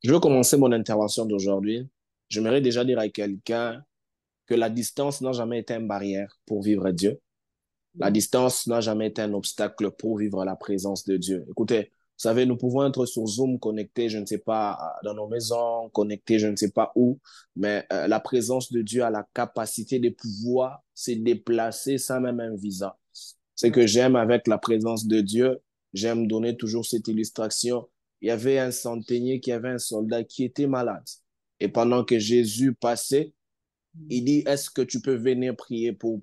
Je veux commencer mon intervention d'aujourd'hui. J'aimerais déjà dire à quelqu'un que la distance n'a jamais été une barrière pour vivre Dieu. La distance n'a jamais été un obstacle pour vivre la présence de Dieu. Écoutez, vous savez, nous pouvons être sur Zoom connectés, je ne sais pas, dans nos maisons, connectés, je ne sais pas où, mais la présence de Dieu a la capacité de pouvoir se déplacer sans même un visa. Ce que j'aime avec la présence de Dieu, j'aime donner toujours cette illustration. Il y avait un centenier qui avait un soldat qui était malade. Et pendant que Jésus passait, il dit, est-ce que tu peux venir prier pour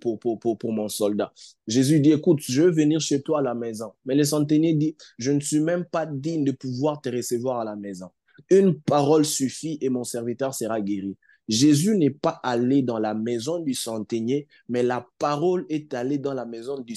mon soldat? Jésus dit, écoute, je veux venir chez toi à la maison. Mais le centenier dit, je ne suis même pas digne de pouvoir te recevoir à la maison. Une parole suffit et mon serviteur sera guéri. Jésus n'est pas allé dans la maison du centenier, mais la parole est allée dans la maison du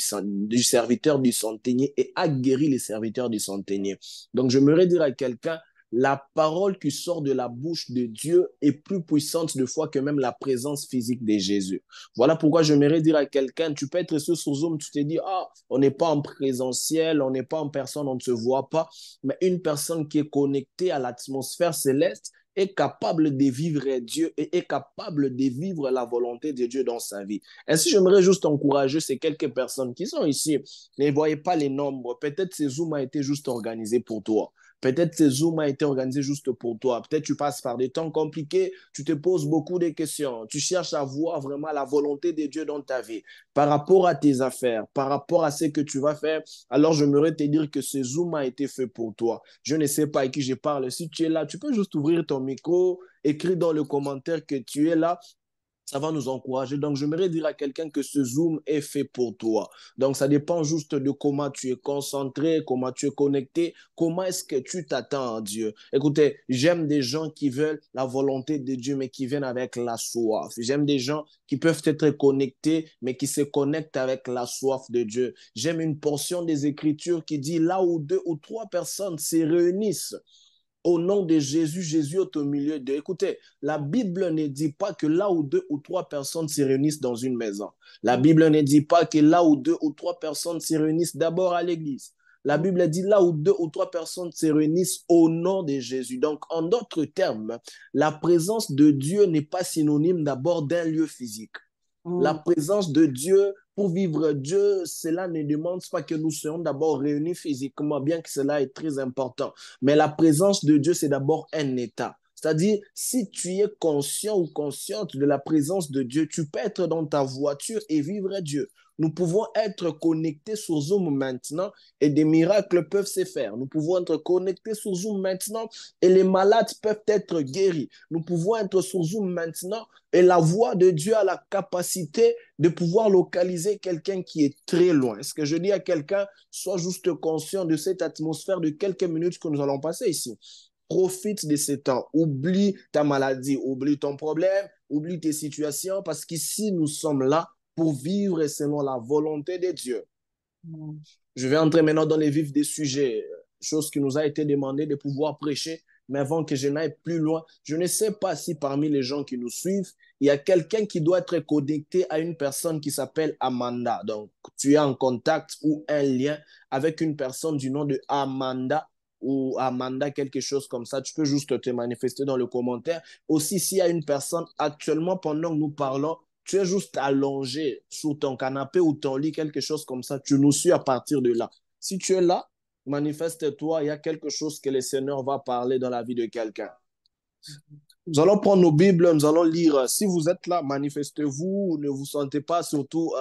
serviteur du centenier et a guéri les serviteurs du centenier. Donc, je me dire à quelqu'un, la parole qui sort de la bouche de Dieu est plus puissante de fois que même la présence physique de Jésus. Voilà pourquoi j'aimerais dire à quelqu'un, tu peux être sur Zoom, tu te dis, ah, on n'est pas en présentiel, on n'est pas en personne, on ne se voit pas, mais une personne qui est connectée à l'atmosphère céleste est capable de vivre Dieu et est capable de vivre la volonté de Dieu dans sa vie. Ainsi, j'aimerais juste encourager ces quelques personnes qui sont ici. Ne voyez pas les nombres. Peut-être que Zoom a été juste organisé pour toi. Peut-être que Zoom a été organisé juste pour toi. Peut-être tu passes par des temps compliqués, tu te poses beaucoup de questions. Tu cherches à voir vraiment la volonté de Dieu dans ta vie par rapport à tes affaires, par rapport à ce que tu vas faire. Alors, j'aimerais te dire que ce Zoom a été fait pour toi. Je ne sais pas à qui je parle. Si tu es là, tu peux juste ouvrir ton micro, écrire dans le commentaire que tu es là, ça va nous encourager. Donc, j'aimerais dire à quelqu'un que ce Zoom est fait pour toi. Donc, ça dépend juste de comment tu es concentré, comment tu es connecté, comment est-ce que tu t'attends à Dieu. Écoutez, j'aime des gens qui veulent la volonté de Dieu, mais qui viennent avec la soif. J'aime des gens qui peuvent être connectés, mais qui se connectent avec la soif de Dieu. J'aime une portion des Écritures qui dit là où deux ou trois personnes se réunissent au nom de Jésus, Jésus est au milieu d'eux. Écoutez, la Bible ne dit pas que là où deux ou trois personnes se réunissent dans une maison. La Bible ne dit pas que là où deux ou trois personnes se réunissent d'abord à l'église. La Bible dit là où deux ou trois personnes se réunissent au nom de Jésus. Donc, en d'autres termes, la présence de Dieu n'est pas synonyme d'abord d'un lieu physique. La présence de Dieu, pour vivre Dieu, cela ne demande pas que nous soyons d'abord réunis physiquement, bien que cela est très important. Mais la présence de Dieu, c'est d'abord un état. C'est-à-dire, si tu es conscient ou consciente de la présence de Dieu, tu peux être dans ta voiture et vivre Dieu. Nous pouvons être connectés sur Zoom maintenant et des miracles peuvent se faire. Nous pouvons être connectés sur Zoom maintenant et les malades peuvent être guéris. Nous pouvons être sur Zoom maintenant et la voix de Dieu a la capacité de pouvoir localiser quelqu'un qui est très loin. Est-ce que je dis à quelqu'un, sois juste conscient de cette atmosphère de quelques minutes que nous allons passer ici. Profite de ce temps. Oublie ta maladie, oublie ton problème, oublie tes situations, parce qu'ici, nous sommes là pour vivre selon la volonté de Dieu. Je vais entrer maintenant dans les vifs des sujets, chose qui nous a été demandé de pouvoir prêcher. Mais avant que je n'aille plus loin, je ne sais pas si parmi les gens qui nous suivent, il y a quelqu'un qui doit être connecté à une personne qui s'appelle Amanda. Donc, tu es en contact ou un lien avec une personne du nom de Amanda ou Amanda, quelque chose comme ça. Tu peux juste te manifester dans le commentaire. Aussi, s'il y a une personne actuellement, pendant que nous parlons, tu es juste allongé sur ton canapé ou ton lit, quelque chose comme ça. Tu nous suis à partir de là. Si tu es là, manifeste-toi. Il y a quelque chose que le Seigneur va parler dans la vie de quelqu'un. Nous allons prendre nos Bibles, nous allons lire. Si vous êtes là, manifestez-vous. Ne vous sentez pas surtout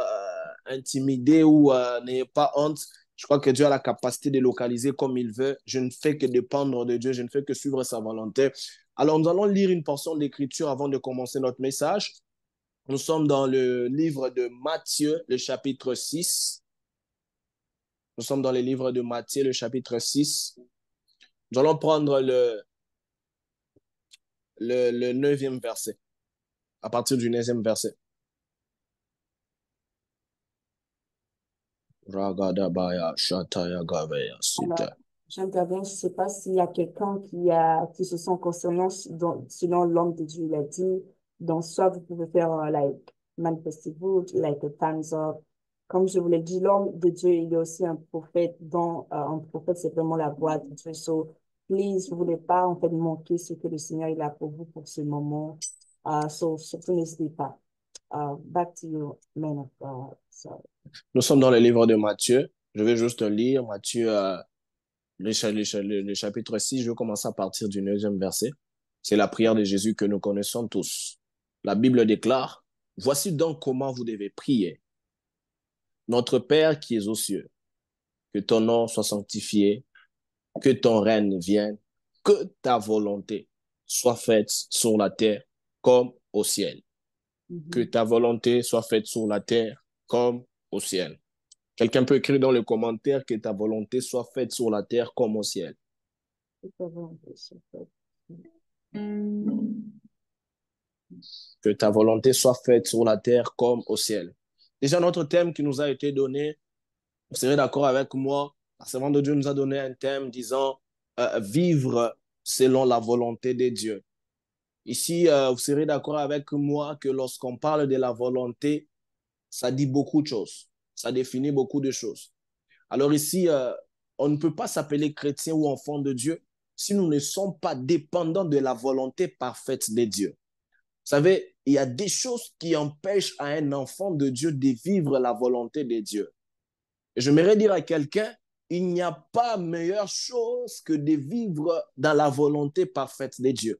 intimidé ou n'ayez pas honte. Je crois que Dieu a la capacité de localiser comme il veut. Je ne fais que dépendre de Dieu. Je ne fais que suivre sa volonté. Alors, nous allons lire une portion d'écriture avant de commencer notre message. Nous sommes dans le livre de Matthieu, le chapitre 6. Nous sommes dans le livre de Matthieu, le chapitre 6. Nous allons prendre le 9e verset, à partir du 9e verset. Ragadabaya, Shataya, Gavaya, Alors, Sita. j'interviens, je ne sais pas s'il y a quelqu'un qui se sent concerné selon l'homme de Dieu. Il a dit, donc soit vous pouvez faire like, manifestez-vous, like a thumbs up. Comme je vous l'ai dit, l'homme de Dieu, il est aussi un prophète, dont un prophète, c'est vraiment la voix de Dieu. So, please, vous ne voulez pas en fait manquer ce que le Seigneur il a pour vous pour ce moment. Surtout n'hésitez pas. Back to you, man of God. Sorry. Nous sommes dans le livre de Matthieu. Je vais juste lire Matthieu, le chapitre 6. Je vais commencer à partir du 9e verset. C'est la prière de Jésus que nous connaissons tous. La Bible déclare, « Voici donc comment vous devez prier. Notre Père qui es aux cieux, que ton nom soit sanctifié, que ton règne vienne, que ta volonté soit faite sur la terre comme au ciel. Que ta volonté soit faite sur la terre comme au ciel. » Quelqu'un peut écrire dans le commentaire que ta volonté soit faite sur la terre comme au ciel. Que ta volonté soit faite. Que ta volonté soit faite sur la terre comme au ciel. Déjà, notre thème qui nous a été donné, vous serez d'accord avec moi, la servante de Dieu nous a donné un thème disant vivre selon la volonté de Dieu. Ici, vous serez d'accord avec moi que lorsqu'on parle de la volonté, ça dit beaucoup de choses. Ça définit beaucoup de choses. Alors ici, on ne peut pas s'appeler chrétien ou enfant de Dieu si nous ne sommes pas dépendants de la volonté parfaite de Dieu. Vous savez, il y a des choses qui empêchent à un enfant de Dieu de vivre la volonté de Dieu. Et j'aimerais dire à quelqu'un, il n'y a pas meilleure chose que de vivre dans la volonté parfaite de Dieu.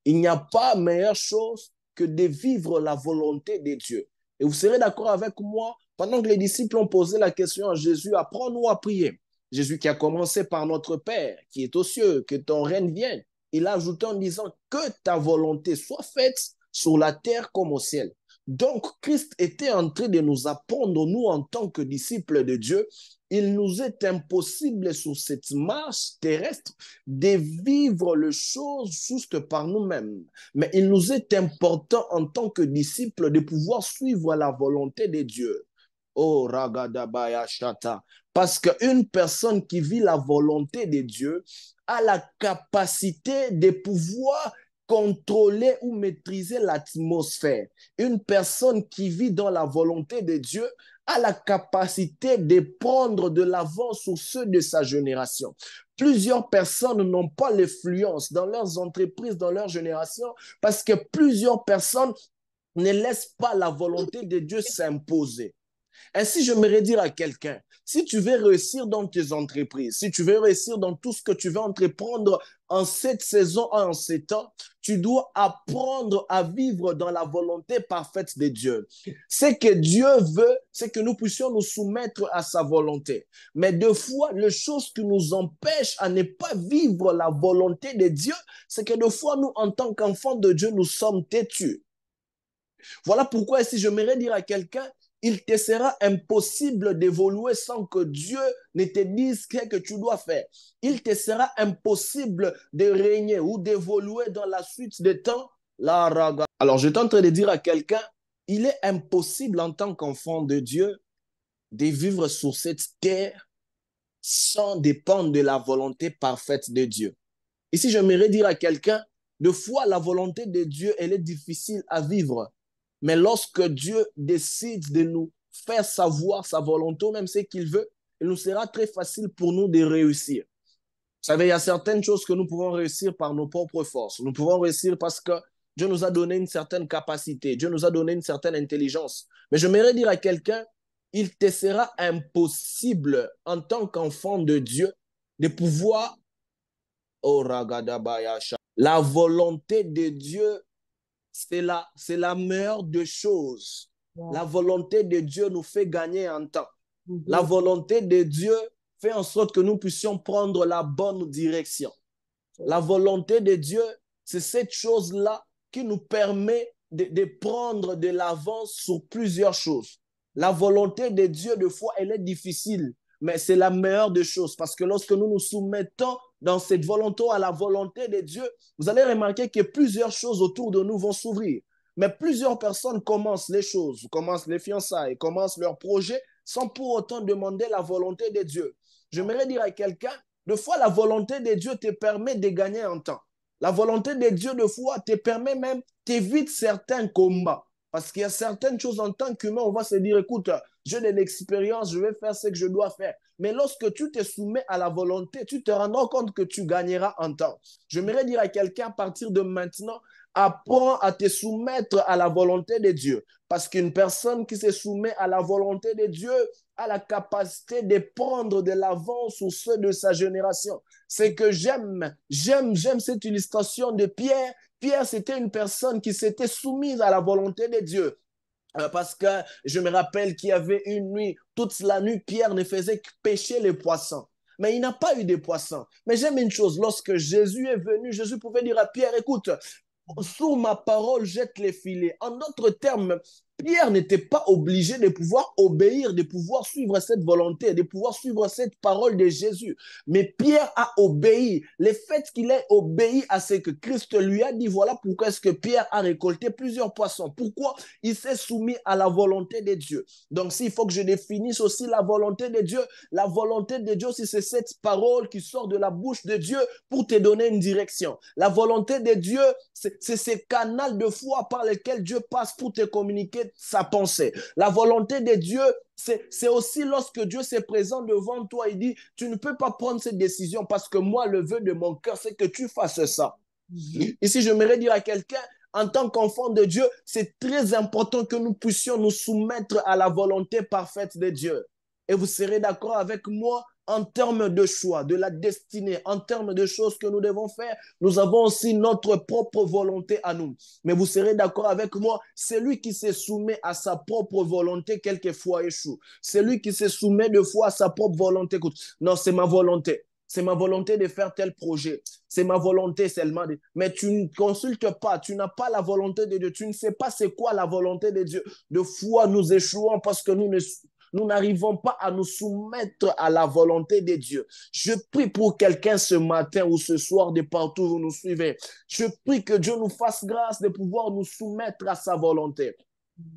Il n'y a pas meilleure chose que de vivre la volonté de Dieu. Et vous serez d'accord avec moi, pendant que les disciples ont posé la question à Jésus, apprends-nous à prier. Jésus qui a commencé par notre Père, qui est aux cieux, que ton règne vienne. Il a ajouté en disant que ta volonté soit faite sur la terre comme au ciel. Donc, Christ était en train de nous apprendre, nous, en tant que disciples de Dieu, il nous est impossible sur cette marche terrestre de vivre les choses juste par nous-mêmes. Mais il nous est important en tant que disciples de pouvoir suivre la volonté de Dieu. Oh, Ragadabaya Shata. Parce qu'une personne qui vit la volonté de Dieu a la capacité de pouvoir contrôler ou maîtriser l'atmosphère. Une personne qui vit dans la volonté de Dieu a la capacité de prendre de l'avance sur ceux de sa génération. Plusieurs personnes n'ont pas l'influence dans leurs entreprises, dans leur génération, parce que plusieurs personnes ne laissent pas la volonté de Dieu s'imposer. Ainsi, j'aimerais dire à quelqu'un, si tu veux réussir dans tes entreprises, si tu veux réussir dans tout ce que tu veux entreprendre en cette saison, en ces temps, tu dois apprendre à vivre dans la volonté parfaite de Dieu. Ce que Dieu veut, c'est que nous puissions nous soumettre à sa volonté. Mais deux fois, les choses qui nous empêchent à ne pas vivre la volonté de Dieu, c'est que deux fois, nous, en tant qu'enfants de Dieu, nous sommes têtus. Voilà pourquoi, si j'aimerais dire à quelqu'un, il te sera impossible d'évoluer sans que Dieu ne te dise ce que tu dois faire. Il te sera impossible de régner ou d'évoluer dans la suite des temps. Alors, je suis en train de dire à quelqu'un, il est impossible en tant qu'enfant de Dieu de vivre sur cette terre sans dépendre de la volonté parfaite de Dieu. Ici, j'aimerais dire à quelqu'un, des fois, la volonté de Dieu, elle est difficile à vivre. Mais lorsque Dieu décide de nous faire savoir sa volonté, ou même ce qu'il veut, il nous sera très facile pour nous de réussir. Vous savez, il y a certaines choses que nous pouvons réussir par nos propres forces. Nous pouvons réussir parce que Dieu nous a donné une certaine capacité, Dieu nous a donné une certaine intelligence. Mais j'aimerais dire à quelqu'un, il te sera impossible en tant qu'enfant de Dieu de pouvoir, oh, la volonté de Dieu, c'est la meilleure des choses. Yeah. La volonté de Dieu nous fait gagner en temps. La volonté de Dieu fait en sorte que nous puissions prendre la bonne direction. La volonté de Dieu, c'est cette chose-là qui nous permet de prendre de l'avance sur plusieurs choses. La volonté de Dieu, des fois, elle est difficile, mais c'est la meilleure des choses parce que lorsque nous nous soumettons dans cette volonté à la volonté de Dieu, vous allez remarquer que plusieurs choses autour de nous vont s'ouvrir. Mais plusieurs personnes commencent les choses, commencent les fiançailles, commencent leurs projets sans pour autant demander la volonté de Dieu. J'aimerais dire à quelqu'un, des fois, la volonté de Dieu te permet de gagner en temps. La volonté de Dieu, des fois, te permet même, t'évite certains combats. Parce qu'il y a certaines choses en tant qu'humain, on va se dire, écoute, j'ai de l'expérience, je vais faire ce que je dois faire. Mais lorsque tu te soumets à la volonté, tu te rendras compte que tu gagneras en temps. J'aimerais dire à quelqu'un à partir de maintenant, apprends à te soumettre à la volonté de Dieu. Parce qu'une personne qui se soumet à la volonté de Dieu a la capacité de prendre de l'avance sur ceux de sa génération. C'est que j'aime cette illustration de Pierre. Pierre, c'était une personne qui s'était soumise à la volonté de Dieu. Parce que je me rappelle qu'il y avait une nuit, toute la nuit, Pierre ne faisait que pêcher les poissons. Mais il n'a pas eu de poissons. Mais j'aime une chose, lorsque Jésus est venu, Jésus pouvait dire à Pierre, écoute, sous ma parole, jette les filets. En d'autres termes, Pierre n'était pas obligé de pouvoir obéir, de pouvoir suivre cette volonté, de pouvoir suivre cette parole de Jésus. Mais Pierre a obéi. Le fait qu'il ait obéi à ce que Christ lui a dit, voilà pourquoi est-ce que Pierre a récolté plusieurs poissons. Pourquoi il s'est soumis à la volonté de Dieu. Donc, s'il faut que je définisse aussi la volonté de Dieu, la volonté de Dieu, c'est cette parole qui sort de la bouche de Dieu pour te donner une direction. La volonté de Dieu, c'est ce canal de foi par lequel Dieu passe pour te communiquer sa pensée. La volonté de Dieu, c'est aussi lorsque Dieu se présente devant toi, il dit, tu ne peux pas prendre cette décision parce que moi, le vœu de mon cœur, c'est que tu fasses ça. Ici, j'aimerais dire à quelqu'un, en tant qu'enfant de Dieu, c'est très important que nous puissions nous soumettre à la volonté parfaite de Dieu. Et vous serez d'accord avec moi en termes de choix, de la destinée, en termes de choses que nous devons faire, nous avons aussi notre propre volonté à nous. Mais vous serez d'accord avec moi, celui qui se soumet à sa propre volonté, quelquefois échoue. Celui qui se soumet de fois à sa propre volonté, écoute, non, c'est ma volonté. C'est ma volonté de faire tel projet. C'est ma volonté seulement. Mais tu ne consultes pas. Tu n'as pas la volonté de Dieu. Tu ne sais pas c'est quoi la volonté de Dieu. De fois, nous échouons parce que nous n'arrivons pas à nous soumettre à la volonté de Dieu. Je prie pour quelqu'un ce matin ou ce soir de partout où vous nous suivez. Je prie que Dieu nous fasse grâce de pouvoir nous soumettre à sa volonté.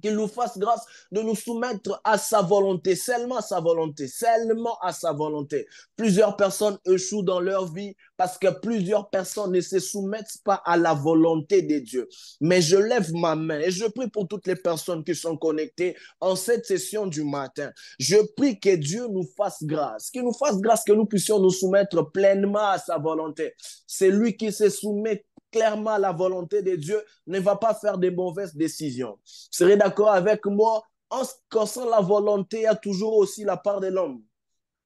Qu'il nous fasse grâce de nous soumettre à sa volonté, seulement à sa volonté, seulement à sa volonté. Plusieurs personnes échouent dans leur vie parce que plusieurs personnes ne se soumettent pas à la volonté de Dieu. Mais je lève ma main et je prie pour toutes les personnes qui sont connectées en cette session du matin. Je prie que Dieu nous fasse grâce, qu'il nous fasse grâce que nous puissions nous soumettre pleinement à sa volonté. C'est lui qui se soumet clairement la volonté de Dieu, ne va pas faire de mauvaises décisions. Vous serez d'accord avec moi, en ce qui concerne la volonté, il y a toujours aussi la part de l'homme. Vous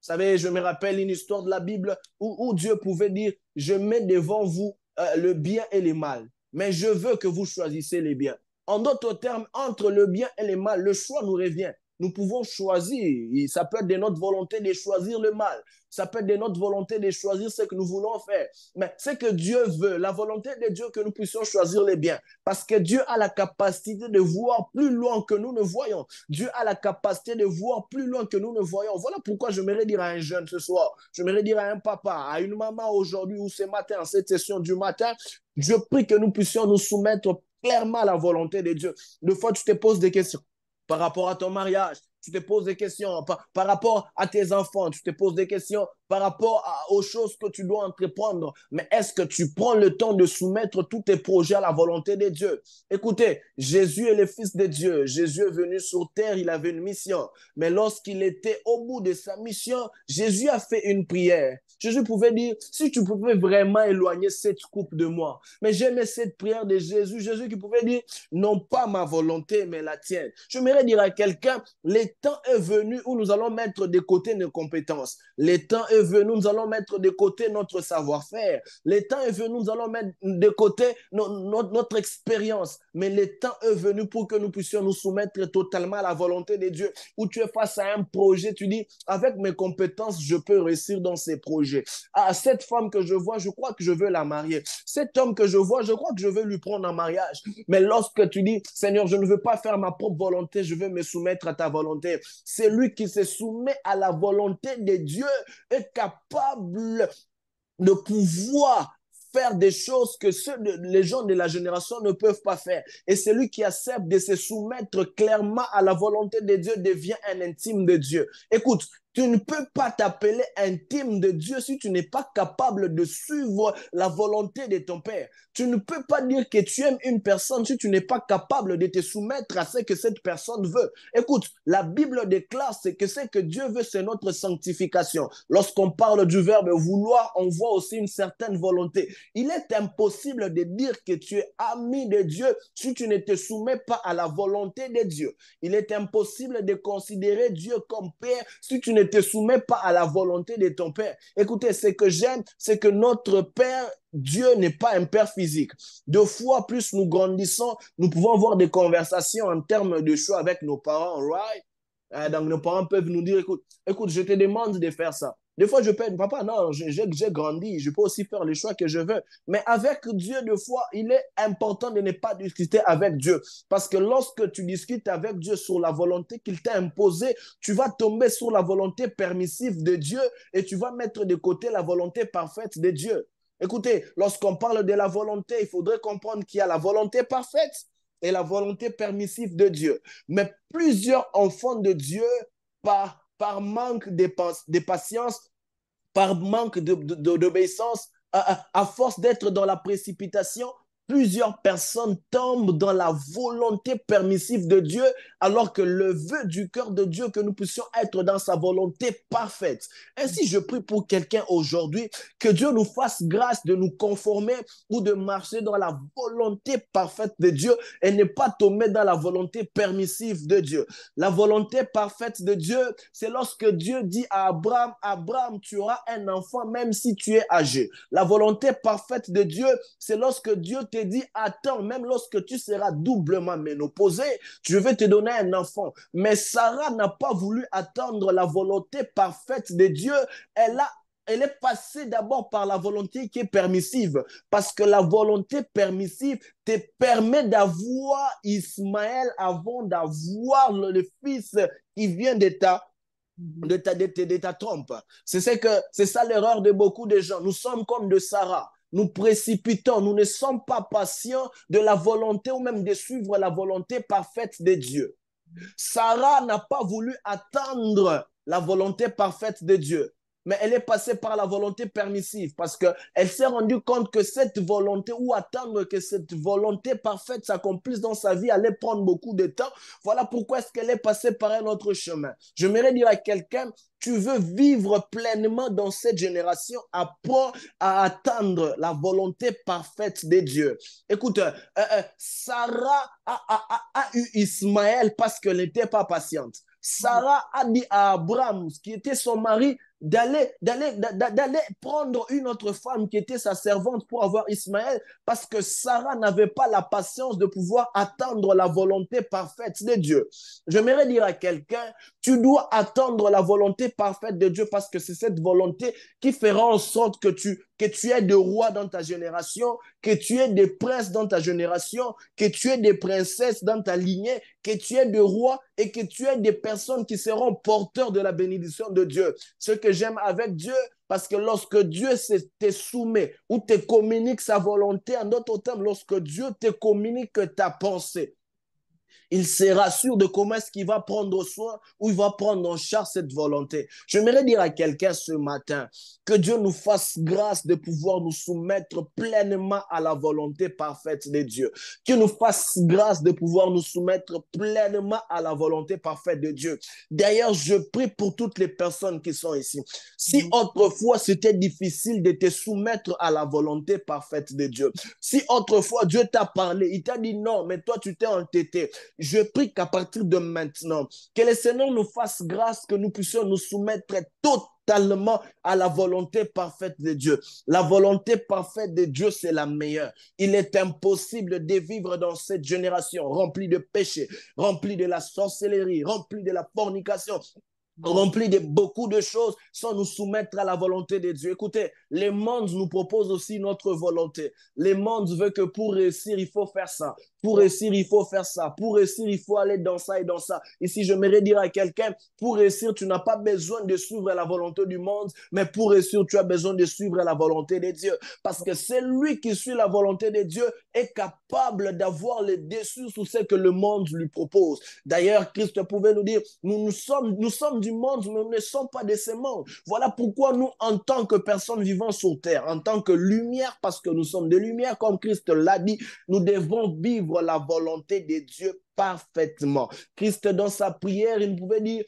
savez, je me rappelle une histoire de la Bible où Dieu pouvait dire, je mets devant vous le bien et le mal, mais je veux que vous choisissez les biens. En d'autres termes, entre le bien et le mal, le choix nous revient. Nous pouvons choisir. Ça peut être de notre volonté de choisir le mal. Ça peut être de notre volonté de choisir ce que nous voulons faire. Mais c'est que Dieu veut, la volonté de Dieu, que nous puissions choisir les biens. Parce que Dieu a la capacité de voir plus loin que nous ne voyons. Dieu a la capacité de voir plus loin que nous ne voyons. Voilà pourquoi j'aimerais dire à un jeune ce soir, j'aimerais dire à un papa, à une maman aujourd'hui ou ce matin, en cette session du matin, je prie que nous puissions nous soumettre clairement à la volonté de Dieu. Des fois, tu te poses des questions par rapport à ton mariage, tu te poses des questions par rapport à tes enfants, tu te poses des questions par rapport aux choses que tu dois entreprendre. Mais est-ce que tu prends le temps de soumettre tous tes projets à la volonté de Dieu? Écoutez, Jésus est le Fils de Dieu. Jésus est venu sur terre, il avait une mission. Mais lorsqu'il était au bout de sa mission, Jésus a fait une prière. Jésus pouvait dire, si tu pouvais vraiment éloigner cette coupe de moi. Mais j'aimais cette prière de Jésus. Jésus qui pouvait dire, non pas ma volonté, mais la tienne. J'aimerais dire à quelqu'un, le temps est venu où nous allons mettre de côté nos compétences. Le temps est venu, nous allons mettre de côté notre savoir-faire. Le temps est venu, nous allons mettre de côté notre expérience. Mais le temps est venu pour que nous puissions nous soumettre totalement à la volonté de Dieu. Où tu es face à un projet, tu dis, avec mes compétences, je peux réussir dans ces projets. Ah, cette femme que je vois, je crois que je veux la marier. Cet homme que je vois, je crois que je veux lui prendre en mariage. Mais lorsque tu dis, Seigneur, je ne veux pas faire ma propre volonté, je veux me soumettre à ta volonté. C'est lui qui se soumet à la volonté de Dieu est capable de pouvoir faire des choses que les gens de la génération ne peuvent pas faire. Et celui qui accepte de se soumettre clairement à la volonté de Dieu devient un intime de Dieu. Écoute, Tu ne peux pas t'appeler intime de Dieu si tu n'es pas capable de suivre la volonté de ton Père. Tu ne peux pas dire que tu aimes une personne si tu n'es pas capable de te soumettre à ce que cette personne veut. Écoute, la Bible déclare ce que Dieu veut, c'est notre sanctification. Lorsqu'on parle du verbe vouloir, on voit aussi une certaine volonté. Il est impossible de dire que tu es ami de Dieu si tu ne te soumets pas à la volonté de Dieu. Il est impossible de considérer Dieu comme Père si tu ne te soumets pas à la volonté de ton Père. Écoutez, ce que j'aime, c'est que notre Père, Dieu n'est pas un Père physique. Deux fois plus nous grandissons, nous pouvons avoir des conversations en termes de choix avec nos parents, right? Donc nos parents peuvent nous dire, écoute, je te demande de faire ça. Des fois, je peux être, papa, non, j'ai grandi, je peux aussi faire les choix que je veux. Mais avec Dieu, des fois, il est important de ne pas discuter avec Dieu. Parce que lorsque tu discutes avec Dieu sur la volonté qu'il t'a imposée, tu vas tomber sur la volonté permissive de Dieu et tu vas mettre de côté la volonté parfaite de Dieu. Écoutez, lorsqu'on parle de la volonté, il faudrait comprendre qu'il y a la volonté parfaite et la volonté permissive de Dieu. Mais plusieurs enfants de Dieu, par manque de patience, par manque d'obéissance, à force d'être dans la précipitation, plusieurs personnes tombent dans la volonté permissive de Dieu, alors que le vœu du cœur de Dieu, que nous puissions être dans sa volonté parfaite. Ainsi, je prie pour quelqu'un aujourd'hui, que Dieu nous fasse grâce de nous conformer ou de marcher dans la volonté parfaite de Dieu et ne pas tomber dans la volonté permissive de Dieu. La volonté parfaite de Dieu, c'est lorsque Dieu dit à Abraham, Abraham, tu auras un enfant même si tu es âgé. La volonté parfaite de Dieu, c'est lorsque Dieu te dit, attends, même lorsque tu seras doublement ménopausé, je vais te donner un enfant. Mais Sarah n'a pas voulu attendre la volonté parfaite de Dieu. Elle est passée d'abord par la volonté qui est permissive, parce que la volonté permissive te permet d'avoir Ismaël avant d'avoir le fils qui vient de ta trompe. C'est ça l'erreur de beaucoup de gens. Nous sommes comme de Sarah. Nous précipitons, nous ne sommes pas patients de la volonté ou même de suivre la volonté parfaite de Dieu. Sarah n'a pas voulu attendre la volonté parfaite de Dieu, mais elle est passée par la volonté permissive parce qu'elle s'est rendue compte que cette volonté ou attendre que cette volonté parfaite s'accomplisse dans sa vie allait prendre beaucoup de temps. Voilà pourquoi est-ce qu'elle est passée par un autre chemin. J'aimerais dire à quelqu'un, tu veux vivre pleinement dans cette génération, apprends à attendre la volonté parfaite de Dieu. Écoute, Sarah a eu Ismaël parce qu'elle n'était pas patiente. Sarah a dit à Abraham, qui était son mari, d'aller prendre une autre femme qui était sa servante pour avoir Ismaël, parce que Sarah n'avait pas la patience de pouvoir attendre la volonté parfaite de Dieu. J'aimerais dire à quelqu'un, tu dois attendre la volonté parfaite de Dieu parce que c'est cette volonté qui fera en sorte que tu aies des rois dans ta génération, que tu aies des princes dans ta génération, que tu aies des princesses dans ta lignée, que tu aies des rois et que tu aies des personnes qui seront porteurs de la bénédiction de Dieu. Ce que j'aime avec Dieu, parce que lorsque Dieu te soumet ou te communique sa volonté, en d'autres termes, lorsque Dieu te communique ta pensée, il sera sûr de comment est-ce qu'il va prendre soin ou il va prendre en charge cette volonté. J'aimerais dire à quelqu'un ce matin que Dieu nous fasse grâce de pouvoir nous soumettre pleinement à la volonté parfaite de Dieu. Qu'il nous fasse grâce de pouvoir nous soumettre pleinement à la volonté parfaite de Dieu. D'ailleurs, je prie pour toutes les personnes qui sont ici. Si autrefois c'était difficile de te soumettre à la volonté parfaite de Dieu, si autrefois Dieu t'a parlé, il t'a dit non, mais toi tu t'es entêté, je prie qu'à partir de maintenant, que le Seigneur nous fasse grâce, que nous puissions nous soumettre totalement à la volonté parfaite de Dieu. La volonté parfaite de Dieu, c'est la meilleure. Il est impossible de vivre dans cette génération remplie de péchés, remplie de la sorcellerie, remplie de la fornication, rempli de beaucoup de choses sans nous soumettre à la volonté de Dieu. Écoutez, le monde nous propose aussi notre volonté. Le monde veut que pour réussir, il faut faire ça. Pour réussir, il faut faire ça. Pour réussir, il faut aller dans ça et dans ça. Ici, j'aimerais dire à quelqu'un, pour réussir, tu n'as pas besoin de suivre la volonté du monde, mais pour réussir, tu as besoin de suivre la volonté de Dieu. Parce que celui qui suit la volonté de Dieu est capable d'avoir le dessus sur ce que le monde lui propose. D'ailleurs, Christ pouvait nous dire, nous sommes du monde, mais nous ne sommes pas de ce monde. Voilà pourquoi nous, en tant que personnes vivant sur terre, en tant que lumière, parce que nous sommes des lumières, comme Christ l'a dit, nous devons vivre la volonté de Dieu parfaitement. Christ, dans sa prière, il pouvait dire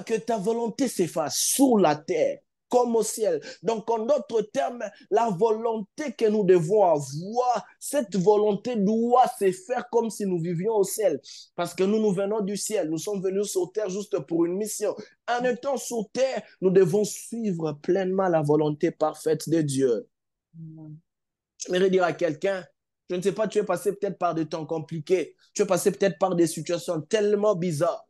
que ta volonté s'efface sur la terre comme au ciel. Donc, en d'autres termes, la volonté que nous devons avoir, cette volonté doit se faire comme si nous vivions au ciel. Parce que nous venons du ciel. Nous sommes venus sur terre juste pour une mission. En étant sur terre, nous devons suivre pleinement la volonté parfaite de Dieu. J'aimerais dire à quelqu'un, je ne sais pas, tu es passé peut-être par des temps compliqués. Tu es passé peut-être par des situations tellement bizarres.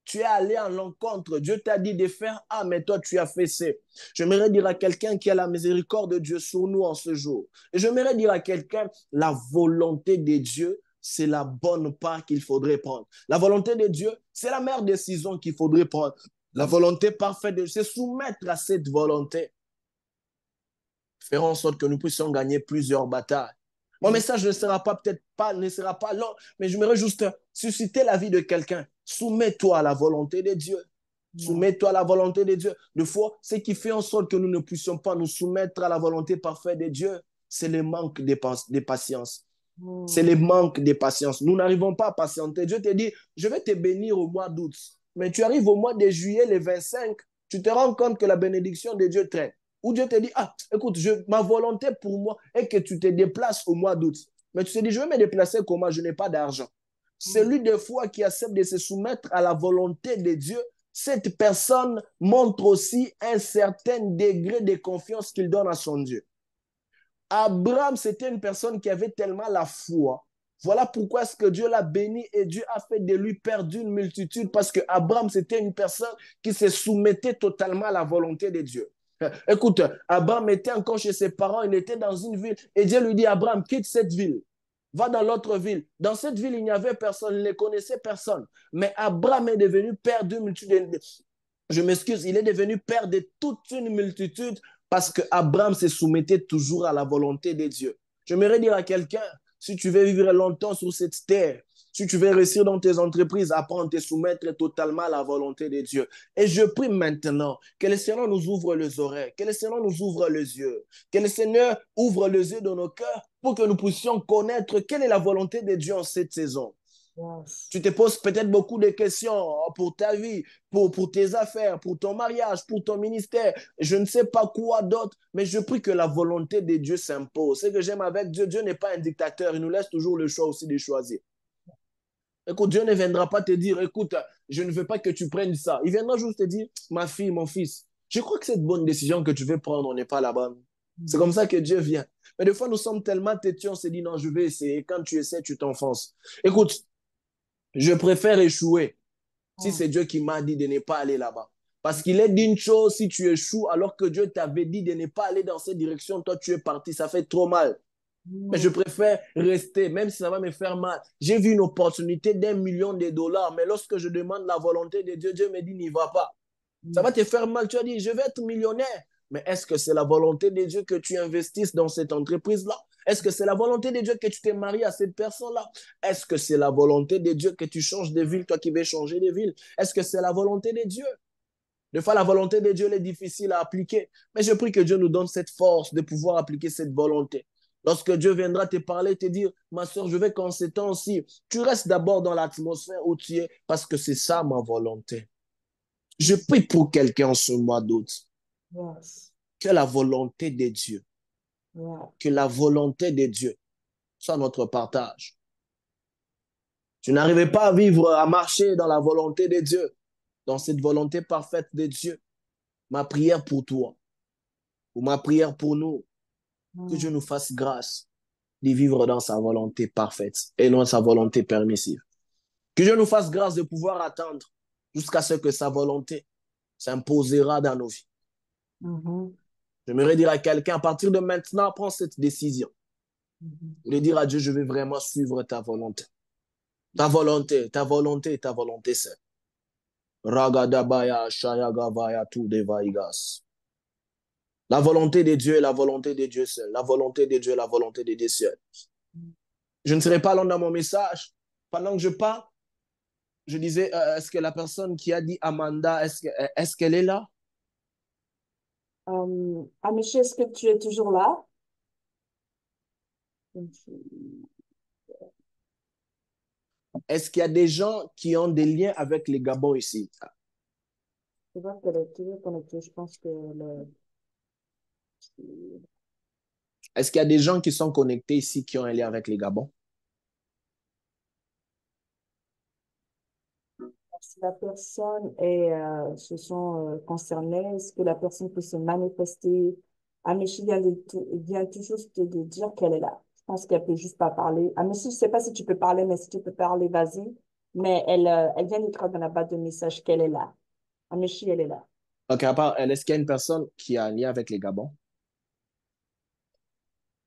Tu es allé en l'encontre. Dieu t'a dit de faire A, mais toi, tu as fait C. J'aimerais dire à quelqu'un qui a la miséricorde de Dieu sur nous en ce jour. Et j'aimerais dire à quelqu'un, la volonté de Dieu, c'est la bonne part qu'il faudrait prendre. La volonté de Dieu, c'est la meilleure décision qu'il faudrait prendre. La volonté parfaite de Dieu, c'est soumettre à cette volonté. Faire en sorte que nous puissions gagner plusieurs batailles. Mon message ne sera pas peut-être pas, ne sera pas long, mais j'aimerais juste susciter la vie de quelqu'un. Soumets-toi à la volonté de Dieu. Soumets-toi à la volonté de Dieu. Des fois, ce qui fait en sorte que nous ne puissions pas nous soumettre à la volonté parfaite de Dieu, c'est le manque de patience. C'est le manque de patience. Nous n'arrivons pas à patienter. Dieu te dit, je vais te bénir au mois d'août. Mais tu arrives au mois de juillet, le 25, tu te rends compte que la bénédiction de Dieu traîne. Ou Dieu te dit, ah, écoute, ma volonté pour moi est que tu te déplaces au mois d'août. Mais tu te dis, je vais me déplacer comment? Je n'ai pas d'argent. Celui de foi qui accepte de se soumettre à la volonté de Dieu, cette personne montre aussi un certain degré de confiance qu'il donne à son Dieu. Abraham, c'était une personne qui avait tellement la foi. Voilà pourquoi est-ce que Dieu l'a béni et Dieu a fait de lui père d'une multitude, parce que Abraham, c'était une personne qui se soumettait totalement à la volonté de Dieu. Écoute, Abraham était encore chez ses parents, il était dans une ville et Dieu lui dit, Abraham, quitte cette ville, va dans l'autre ville. Dans cette ville, il n'y avait personne, il ne connaissait personne. Mais Abraham est devenu père d'une multitude. Je m'excuse, il est devenu père de toute une multitude parce que Abraham se soumettait toujours à la volonté de Dieu. J'aimerais dire à quelqu'un, si tu veux vivre longtemps sur cette terre, si tu veux réussir dans tes entreprises, apprends à te soumettre totalement à la volonté de Dieu. Et je prie maintenant que le Seigneur nous ouvre les oreilles, que le Seigneur nous ouvre les yeux, que le Seigneur ouvre les yeux de nos cœurs pour que nous puissions connaître quelle est la volonté de Dieu en cette saison. Yes. Tu te poses peut-être beaucoup de questions pour ta vie, pour tes affaires, pour ton mariage, pour ton ministère. Je ne sais pas quoi d'autre, mais je prie que la volonté de Dieu s'impose. Ce que j'aime avec Dieu, Dieu n'est pas un dictateur. Il nous laisse toujours le choix aussi de choisir. Écoute, Dieu ne viendra pas te dire, écoute, je ne veux pas que tu prennes ça. Il viendra juste te dire, ma fille, mon fils, je crois que cette bonne décision que tu veux prendre n'est pas la bonne. C'est comme ça que Dieu vient. Mais des fois, nous sommes tellement têtus, on se dit, non, je vais essayer. Quand tu essaies, tu t'enfonces. Écoute, je préfère échouer si c'est Dieu qui m'a dit de ne pas aller là-bas. Parce qu'il est d'une chose si tu échoues alors que Dieu t'avait dit de ne pas aller dans cette direction, toi tu es parti, ça fait trop mal. Mais je préfère rester, même si ça va me faire mal. J'ai vu une opportunité d'1 million de dollars, mais lorsque je demande la volonté de Dieu, Dieu me dit n'y va pas. Ça va te faire mal, tu as dit je vais être millionnaire. Mais est-ce que c'est la volonté de Dieu que tu investisses dans cette entreprise-là? Est-ce que c'est la volonté de Dieu que tu t'es marié à cette personne-là? Est-ce que c'est la volonté de Dieu que tu changes de ville, toi qui veux changer de ville? Est-ce que c'est la volonté de Dieu? Des fois, la volonté de Dieu est difficile à appliquer. Mais je prie que Dieu nous donne cette force de pouvoir appliquer cette volonté. Lorsque Dieu viendra te parler, te dire, ma soeur, je veux qu'en ces temps-ci, tu restes d'abord dans l'atmosphère où tu es, parce que c'est ça ma volonté. Je prie pour quelqu'un en ce mois d'août. Yes. Que la volonté de Dieu, que la volonté de Dieu soit notre partage. Tu n'arrivais pas à vivre, à marcher dans la volonté de Dieu, dans cette volonté parfaite de Dieu. Ma prière pour toi, ou ma prière pour nous, que Dieu nous fasse grâce de vivre dans sa volonté parfaite et non sa volonté permissive. Que Dieu nous fasse grâce de pouvoir attendre jusqu'à ce que sa volonté s'imposera dans nos vies. J'aimerais dire à quelqu'un, à partir de maintenant, prends cette décision. De dire à Dieu, je vais vraiment suivre ta volonté. Ta volonté, ta volonté, ta volonté seule. Ragadabaya, Shayagavaya, tout devaigas. La volonté de Dieu est la volonté de Dieu seul. La volonté de Dieu est la volonté de Dieu seul. Je ne serai pas long dans mon message. Pendant que je parle, Je disais, est-ce que la personne qui a dit Amanda, est-ce qu'elle est là? Amici, est-ce que tu es toujours là? Est-ce qu'il y a des gens qui ont des liens avec les Gabons ici? Je vois qu'elle est toujours connectée. Je pense que Est-ce qu'il y a des gens qui sont connectés ici qui ont un lien avec les Gabons? si la personne se sent concernée, est-ce que la personne peut se manifester? Amici vient tout juste de dire qu'elle est là. Je pense qu'elle peut juste pas parler. Amici, je sais pas si tu peux parler, mais si tu peux parler, vas-y. Mais elle vient d'écrire dans la boîte de message qu'elle est là. Amici, elle est là. OK, à part elle, est-ce qu'il y a une personne qui a un lien avec les Gabons?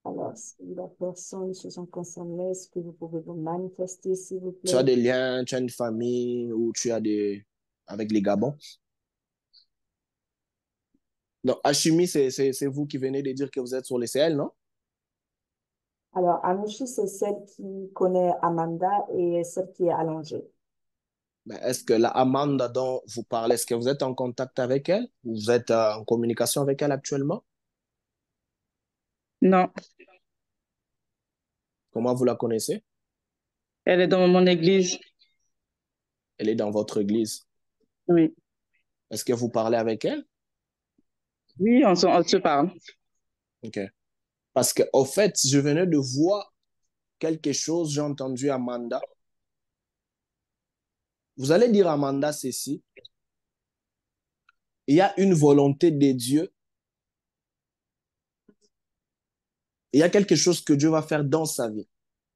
Alors, si la personne se sent concernée, est-ce que vous pouvez vous manifester, s'il vous Tu as plaît? des liens, tu as une famille ou tu as des... avec les Gabons? Donc, Hachimi, c'est vous qui venez de dire que vous êtes sur les CL, non? Alors, Amici, c'est celle qui connaît Amanda et celle qui est allongée. Ben, est-ce que la Amanda dont vous parlez, est-ce que vous êtes en contact avec elle? Vous êtes en communication avec elle actuellement? Non, Comment vous la connaissez? elle est dans mon église. Elle est dans votre église. Oui. Est-ce que vous parlez avec elle? Oui, on se parle. OK. Parce que, au fait, je venais de voir quelque chose, j'ai entendu Amanda. Vous allez dire à Amanda ceci, il y a une volonté de Dieu, il y a quelque chose que Dieu va faire dans sa vie,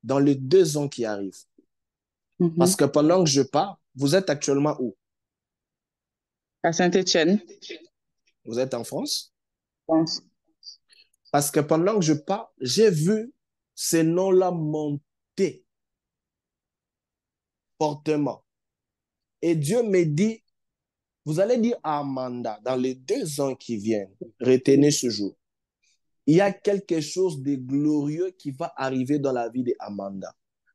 dans les 2 ans qui arrivent. Parce Mhm. que pendant que je pars, vous êtes actuellement où? À Saint-Étienne, Vous êtes en France? je pense. Parce que pendant que je pars, j'ai vu ces noms-là monter fortement. Et Dieu me dit, vous allez dire à Amanda, dans les 2 ans qui viennent, retenez ce jour. Il y a quelque chose de glorieux qui va arriver dans la vie d'Amanda.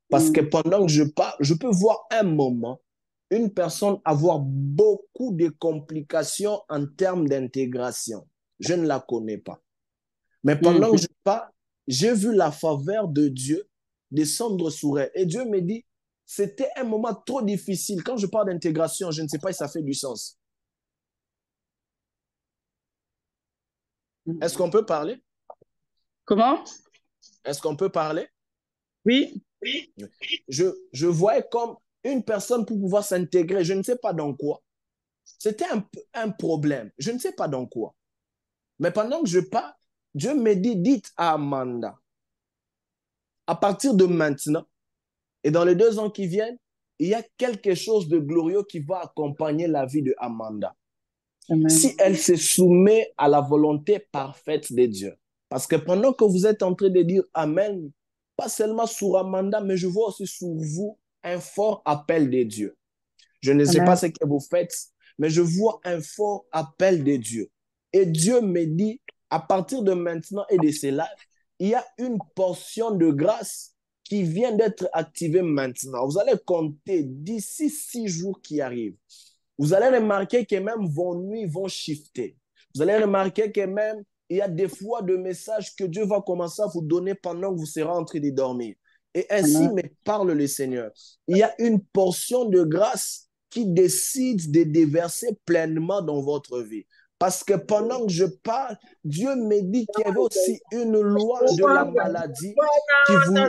Parce que Mm. pendant que je pars, je peux voir un moment une personne avoir beaucoup de complications en termes d'intégration. Je ne la connais pas. Mais pendant que Mhm. je pars, j'ai vu la faveur de Dieu descendre sur elle. Et Dieu me dit, c'était un moment trop difficile. Quand je parle d'intégration, je ne sais pas si ça fait du sens. Est-ce qu'on peut parler? Comment? Est-ce qu'on peut parler? Oui. Je voyais comme une personne pour pouvoir s'intégrer, je ne sais pas dans quoi. C'était un problème, je ne sais pas dans quoi. Mais pendant que je pars, Dieu me dit, dites à Amanda, à partir de maintenant et dans les 2 ans qui viennent, il y a quelque chose de glorieux qui va accompagner la vie de Amanda. Amen. Si elle se soumet à la volonté parfaite de Dieu. Parce que pendant que vous êtes en train de dire Amen, pas seulement sur Amanda, mais je vois aussi sur vous un fort appel de Dieu. Je ne sais pas Amen. ce que vous faites, mais je vois un fort appel de Dieu. Et Dieu me dit, à partir de maintenant et de cela, il y a une portion de grâce qui vient d'être activée maintenant. Vous allez compter d'ici 6 jours qui arrivent. Vous allez remarquer que même vos nuits vont shifter. Vous allez remarquer que même il y a des fois de messages que Dieu va commencer à vous donner pendant que vous serez en train de dormir. Et ainsi Amen. me parle le Seigneur. Il y a une portion de grâce qui décide de déverser pleinement dans votre vie. Parce que pendant que je parle, Dieu me dit qu'il y avait aussi une loi de la maladie qui voulait...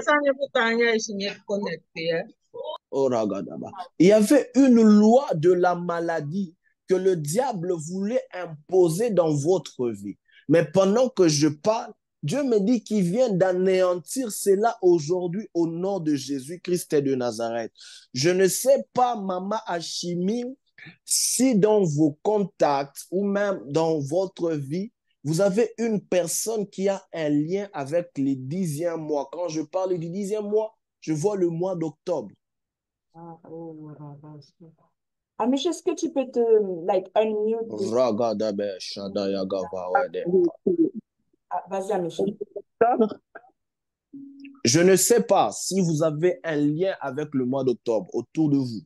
Oh, il y avait une loi de la maladie que le diable voulait imposer dans votre vie. Mais pendant que je parle, Dieu me dit qu'il vient d'anéantir cela aujourd'hui au nom de Jésus-Christ de Nazareth. Je ne sais pas, Maman Hachimi, si dans vos contacts ou même dans votre vie, vous avez une personne qui a un lien avec les 10e mois. Quand je parle du 10e mois, je vois le mois d'octobre. Ah, oh, voilà, vas-y. Amici, est-ce que tu peux unmute? Ragadabe Shadayagavawede. Ah, vas-y, Amici. Octobre. Je ne sais pas si vous avez un lien avec le mois d'octobre autour de vous.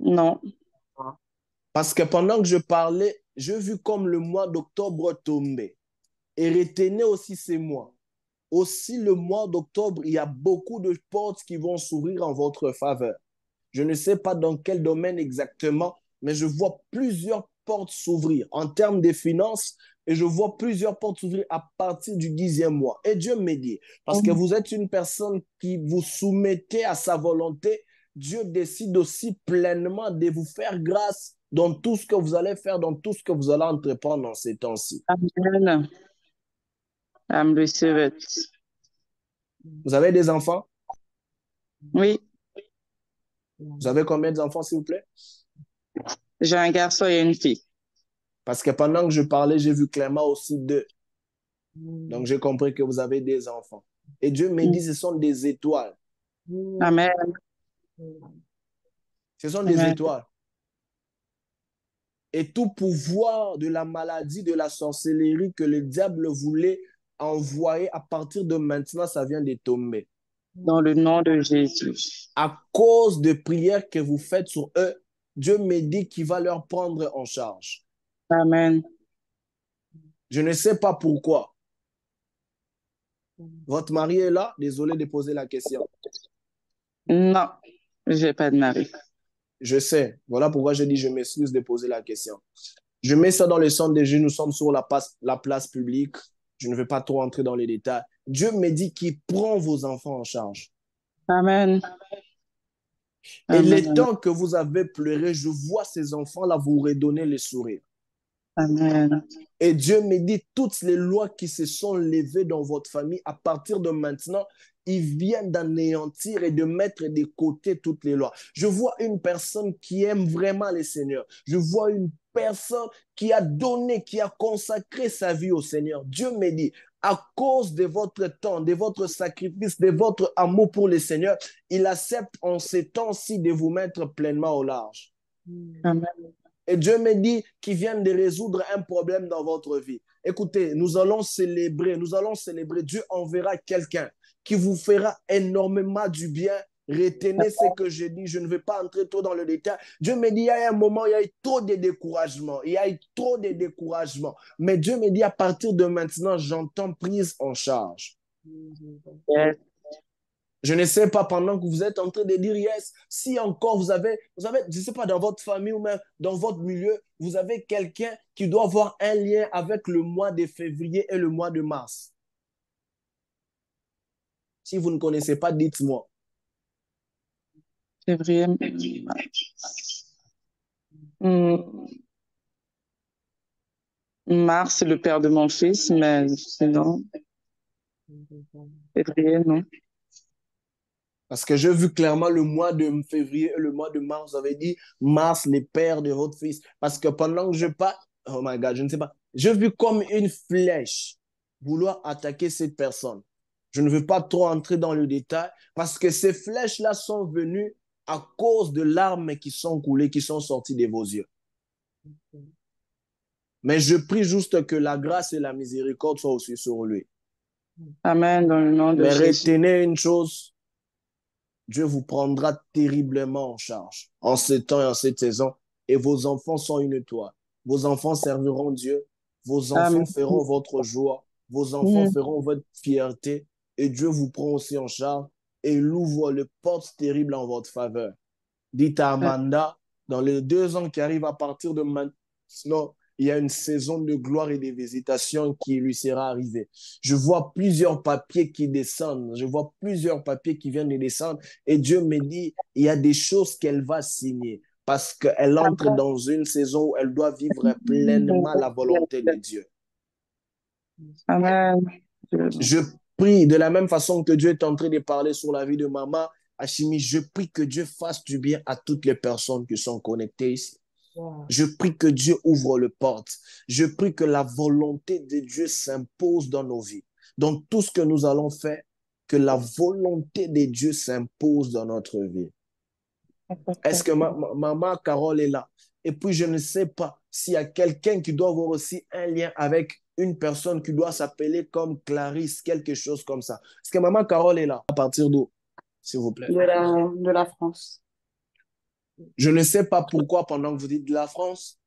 Non. Parce que pendant que je parlais, j'ai vu comme le mois d'octobre tomber. Et retenez aussi ces mois. Aussi, le mois d'octobre, il y a beaucoup de portes qui vont s'ouvrir en votre faveur. Je ne sais pas dans quel domaine exactement, mais je vois plusieurs portes s'ouvrir en termes de finances et je vois plusieurs portes s'ouvrir à partir du 10e mois. Et Dieu me dit, parce que vous êtes une personne qui vous soumettez à sa volonté, Dieu décide aussi pleinement de vous faire grâce dans tout ce que vous allez faire, dans tout ce que vous allez entreprendre dans ces temps-ci. Amen. I'm receive it. Vous avez des enfants? Oui, Vous avez combien d'enfants, s'il vous plaît? j'ai un garçon et une fille. Parce que pendant que je parlais, j'ai vu clairement aussi deux. Donc, j'ai compris que vous avez des enfants. Et Dieu me dit, ce sont des étoiles. Amen. Ce sont des Amen. étoiles. Et tout pouvoir de la maladie, de la sorcellerie que le diable voulait envoyer à partir de maintenant, ça vient de tomber. Dans le nom de Jésus. À cause de prières que vous faites sur eux, Dieu me dit qu'il va leur prendre en charge. Amen. Je ne sais pas pourquoi. Votre mari est là? Désolé de poser la question. Non, j'ai pas de mari. Je sais. Voilà pourquoi je dis je m'excuse de poser la question. Je mets ça dans le centre des jeux. Nous sommes sur la place publique. Je ne vais pas trop entrer dans les détails. Dieu me dit qu'il prend vos enfants en charge. Amen. Et les Amen. temps que vous avez pleuré, je vois ces enfants-là vous redonner le sourire. Amen. Et Dieu me dit, toutes les lois qui se sont levées dans votre famille, à partir de maintenant, ils viennent d'anéantir et de mettre de côté toutes les lois. Je vois une personne qui aime vraiment le Seigneur. Je vois une personne qui a donné, qui a consacré sa vie au Seigneur. Dieu me dit, à cause de votre temps, de votre sacrifice, de votre amour pour le Seigneur, il accepte en ces temps-ci de vous mettre pleinement au large. Amen. Et Dieu me dit qu'il vient de résoudre un problème dans votre vie. Écoutez, nous allons célébrer. Dieu enverra quelqu'un qui vous fera énormément du bien. Retenez ce que je dis, je ne vais pas entrer trop dans le détail. Dieu me dit, il y a un moment, il y a eu trop de découragement. Mais Dieu me dit, à partir de maintenant, j'entends prise en charge. Yes. Je ne sais pas pendant que vous êtes en train de dire yes, si encore vous avez, je ne sais pas, dans votre famille ou même dans votre milieu, vous avez quelqu'un qui doit avoir un lien avec le mois de février et le mois de mars. Si vous ne connaissez pas, dites-moi. Février. Mars, c'est le père de mon fils, mais sinon, février, non. Parce que j'ai vu clairement le mois de février et le mois de mars. Vous avez dit mars, les pères de votre fils. Parce que pendant que je parle, oh my God, je ne sais pas. J'ai vu comme une flèche vouloir attaquer cette personne. Je ne veux pas trop entrer dans le détail parce que ces flèches-là sont venues à cause de larmes qui sont coulées, qui sont sorties de vos yeux. Mais je prie juste que la grâce et la miséricorde soient aussi sur lui. Amen, dans le nom de Mais Jésus. retenez une chose, Dieu vous prendra terriblement en charge en ce temps et en cette saison. Et vos enfants sont une étoile. Vos enfants serviront Dieu. Vos enfants Amen. feront votre joie. Vos enfants feront votre fierté. Et Dieu vous prend aussi en charge et il ouvre les portes terribles en votre faveur. Dites à Amanda, dans les 2 ans qui arrivent à partir de maintenant, il y a une saison de gloire et de visitation qui lui sera arrivée. Je vois plusieurs papiers qui descendent. Je vois plusieurs papiers qui viennent de descendre. Et Dieu me dit, il y a des choses qu'elle va signer parce qu'elle entre dans une saison où elle doit vivre pleinement la volonté de Dieu. Amen. Je prie de la même façon que Dieu est en train de parler sur la vie de maman Hachimi, je prie que Dieu fasse du bien à toutes les personnes qui sont connectées ici. Je prie que Dieu ouvre les portes. Je prie que la volonté de Dieu s'impose dans nos vies. Dans tout ce que nous allons faire, que la volonté de Dieu s'impose dans notre vie. Est-ce que maman Carole est là? Et puis, je ne sais pas s'il y a quelqu'un qui doit avoir aussi un lien avec une personne qui doit s'appeler comme Clarisse, quelque chose comme ça. Est-ce que maman Carole est là? À partir d'où, s'il vous plaît? De la France. Je ne sais pas pourquoi, pendant que vous dites de la France,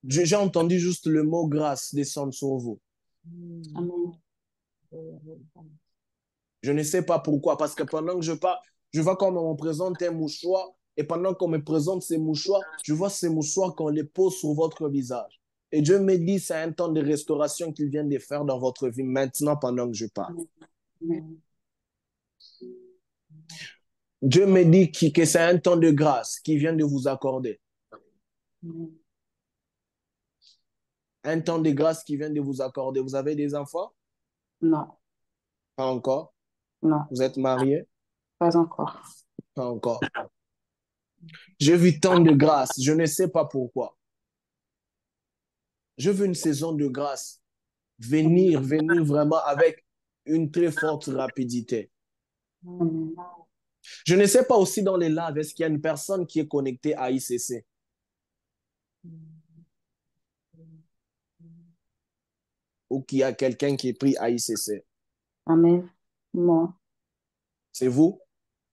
j'ai entendu juste le mot grâce descendre sur vous. Amen. Je ne sais pas pourquoi, parce que pendant que je parle, je vois comme on me présente un mouchoir, et pendant qu'on me présente ces mouchoirs, je vois ces mouchoirs qu'on les pose sur votre visage. Et Dieu me dit, c'est un temps de restauration qu'il vient de faire dans votre vie maintenant pendant que je parle. Amen. Dieu me dit que c'est un temps de grâce qu'il vient de vous accorder. Amen. Un temps de grâce qu'il vient de vous accorder. Vous avez des enfants? Non, Pas encore. non, Vous êtes mariés? pas encore. Pas encore. J'ai vu tant de grâce. Je ne sais pas pourquoi. Je veux une saison de grâce venir vraiment avec une très forte rapidité. Amen. Je ne sais pas aussi dans les lives, est-ce qu'il y a une personne qui est connectée à ICC ou qu'il y a quelqu'un qui est pris à ICC? Amen. Moi, C'est vous?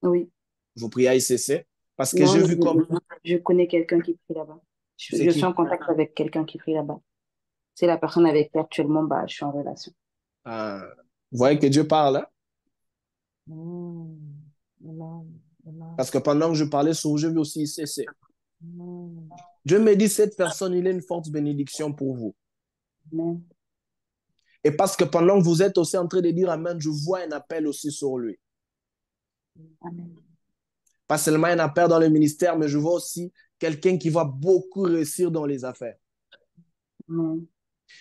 oui. Vous priez à ICC? Parce que Non, j'ai mais vu comme... je connais quelqu'un qui prie là-bas. C'est Je suis qui? en contact avec quelqu'un qui prie là-bas. C'est la personne avec qui actuellement bah, je suis en relation. Ah, vous voyez que Dieu parle, hein? Parce que pendant que je parlais sur vous, j'ai vu aussi ICC. Dieu me dit, cette personne, il a une forte bénédiction pour vous. Amen. Et parce que pendant que vous êtes aussi en train de dire Amen, je vois un appel aussi sur lui. Amen. Pas seulement un appel dans le ministère, mais je vois aussi quelqu'un qui va beaucoup réussir dans les affaires. Amen.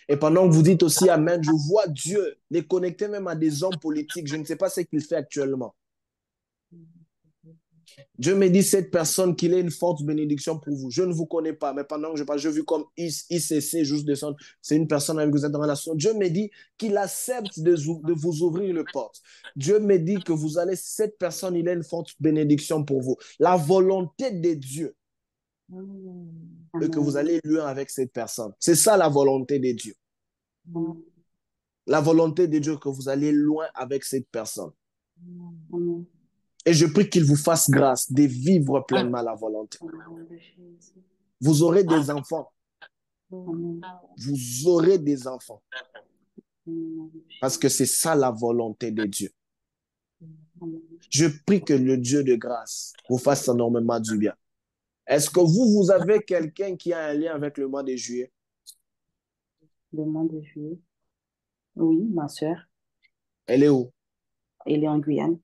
Et pendant que vous dites aussi Amen, je vois Dieu les connecter même à des hommes politiques. Je ne sais pas ce qu'il fait actuellement. Dieu me dit, cette personne, qu'il ait une forte bénédiction pour vous. Je ne vous connais pas, mais pendant que je parle, je vu comme ICC, juste descendre, c'est une personne avec qui vous êtes en relation. Dieu me dit qu'il accepte de vous ouvrir les portes. Dieu me dit que vous allez, cette personne, il a une forte bénédiction pour vous. La volonté de Dieu, et que vous allez loin avec cette personne. C'est ça la volonté de Dieu. Amen. La volonté de Dieu, que vous allez loin avec cette personne. Amen. Et je prie qu'il vous fasse grâce de vivre pleinement la volonté. Vous aurez des enfants. Amen. Vous aurez des enfants. Amen. Parce que c'est ça la volonté de Dieu. Amen. Je prie que le Dieu de grâce vous fasse énormément du bien. Est-ce que vous avez quelqu'un qui a un lien avec le mois de juillet? Le mois de juillet. Oui, ma soeur. Elle est où? Elle est en Guyane.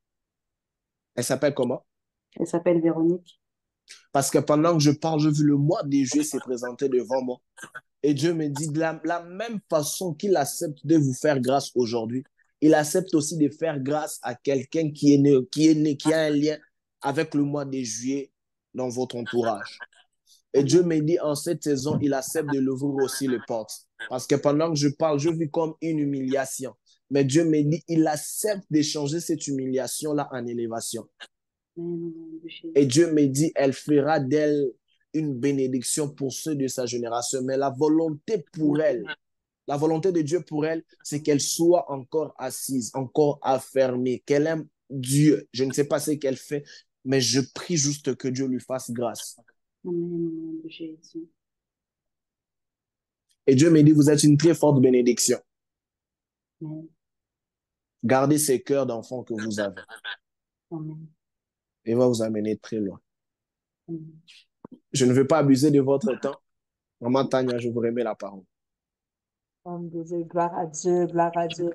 Elle s'appelle comment? Elle s'appelle Véronique. Parce que pendant que je parle, j'ai vu le mois de juillet s'est présenté devant moi. Et Dieu me dit, de la même façon qu'il accepte de vous faire grâce aujourd'hui, il accepte aussi de faire grâce à quelqu'un qui est né, qui a un lien avec le mois de juillet dans votre entourage. Et Dieu me dit, en cette saison, il accepte de l'ouvrir aussi les portes. Parce que pendant que je parle, je vis comme une humiliation. Mais Dieu me dit, il accepte d'échanger cette humiliation-là en élévation. Et Dieu me dit, elle fera d'elle une bénédiction pour ceux de sa génération. Mais la volonté pour elle, la volonté de Dieu pour elle, c'est qu'elle soit encore assise, encore affermée, qu'elle aime Dieu. Je ne sais pas ce qu'elle fait, mais je prie juste que Dieu lui fasse grâce. Amen. Jésus. Et Dieu me dit, vous êtes une très forte bénédiction. Amen. Gardez ces cœurs d'enfants que vous avez. Amen. Et va vous amener très loin. Amen. Je ne veux pas abuser de votre temps. Maman Tania, je vous remets la parole. Gloire à Dieu, gloire à Dieu.